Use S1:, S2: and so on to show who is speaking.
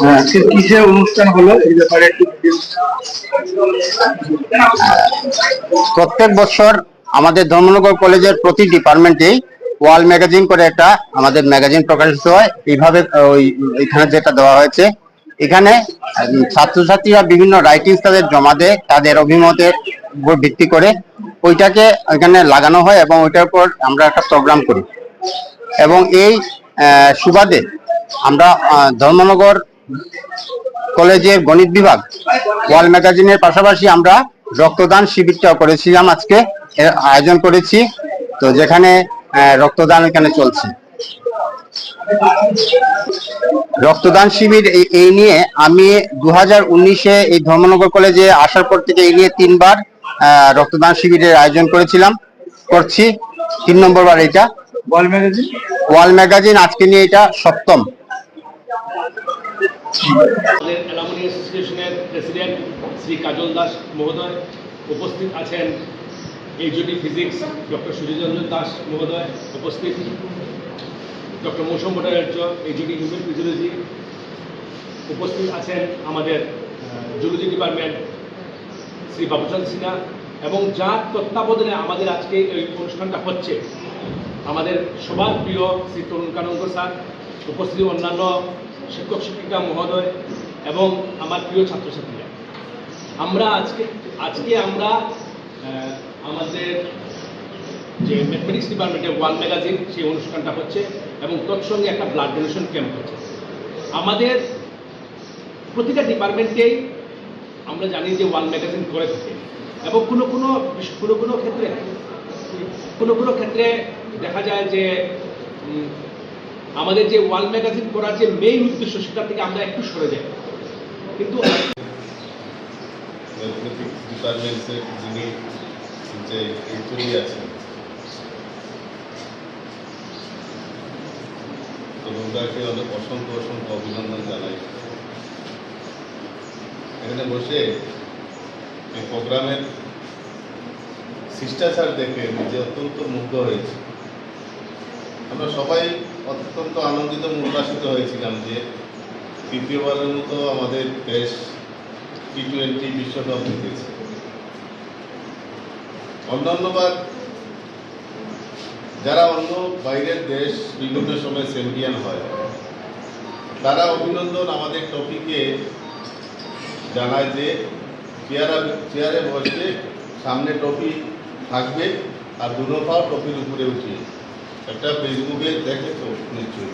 S1: আজকে কিসের অনুষ্ঠান হলো এই ব্যাপারে একটু
S2: প্রত্যেক বছর আমাদের ধর্মনগর কলেজের প্রতি ডিপার্টমেন্টেই ওয়াল ম্যাগাজিন করে একটা আমাদের ম্যাগাজিন প্রকাশিত হয়। এইভাবে ওই এখানে যেটা দেওয়া হয়েছে, এখানে ছাত্রছাত্রীরা বিভিন্ন রাইটিংস তাদের জমা দেয়, তাদের অভিমতের উপর ভিত্তি করে ওইটাকে এখানে লাগানো হয় এবং ওইটার উপর আমরা একটা প্রোগ্রাম করি। এবং এই সুবাদে আমরা ধর্মনগর কলেজের গণিত বিভাগ ওয়াল ম্যাগাজিনের পাশাপাশি আমরা রক্তদান শিবিরটাও করেছিলাম, আজকে আয়োজন করেছি। তো যেখানে রক্তদান এখানে চলছে। রক্তদান শিবির এই নিয়ে আমি 2019-এ এই ধর্মনগর কলেজে আসার পর থেকে এই নিয়ে 3বার রক্তদান শিবিরের আয়োজন করছি। 3 নম্বর বার এটা। ওয়াল ম্যাগাজিন আজকে নিয়ে এটা 7ম।
S3: আমাদের অ্যালামনি অ্যাসোসিয়েশনের প্রেসিডেন্ট শ্রী কাজল দাস মহোদয় উপস্থিত আছেন। এইচওডি ফিজিক্স ডক্টর সূর্যরঞ্জন দাস মহোদয় উপস্থিত, ডক্টর মৌসুম ভট্টাচার্য এইচওডি হিউম্যান ফিজিওলজি উপস্থিত আছেন, আমাদের জুলজি ডিপার্টমেন্ট শ্রী বাবুচন্দ সিনহা, এবং যার তত্ত্বাবধানে আমাদের আজকে এই অনুষ্ঠানটা হচ্ছে আমাদের সবার প্রিয় শ্রী তরুণ কানন্দ স্যার, উপস্থিত অন্যান্য শিক্ষক শিক্ষিকা মহোদয় এবং আমার প্রিয় ছাত্রছাত্রীরা। আমরা আজকে আমরা আমাদের যে ম্যাথমেটিক্স ডিপার্টমেন্টের ওয়াল ম্যাগাজিন সেই অনুষ্ঠানটা হচ্ছে এবং তৎসঙ্গে একটা ব্লাড ডোনেশন ক্যাম্প হচ্ছে। আমাদের প্রতিটা ডিপার্টমেন্টেই আমরা জানি যে ওয়াল ম্যাগাজিন করে থাকে এবং কোনো ক্ষেত্রে দেখা যায় যে আমাদের যে ওয়াল ম্যাগাজিন করার যে মেইন উদ্দেশ্য সেটা থেকে আমরা একটু সরে যাই। কিন্তু
S4: ডিপার্টমেন্টের যিনি যে এইচওডি আছেন তরুণদাকে অনেক অসংখ্য অভিনন্দন জানাই। এখানে বসে এই প্রোগ্রামের শিষ্টাচার দেখে নিজে অত্যন্ত মুগ্ধ হয়েছে। আমরা সবাই অত্যন্ত আনন্দিত উল্লাসিত হয়েছিলাম যে তৃতীয়বারের মতো আমাদের দেশ T20 বিশ্বকাপ জিতেছে। অন্যান্যবার যারা অন্য বাইরের দেশ বিভিন্ন সময় চ্যাম্পিয়ন হয় তারা অভিনন্দন আমাদের টপিকে জানায় যে চেয়ারে বসে সামনে টপি থাকবে আর দুনো পাও টপির উপরে উঠিয়ে। একটা ফেসবুকে দেখে তো নিশ্চয়ই।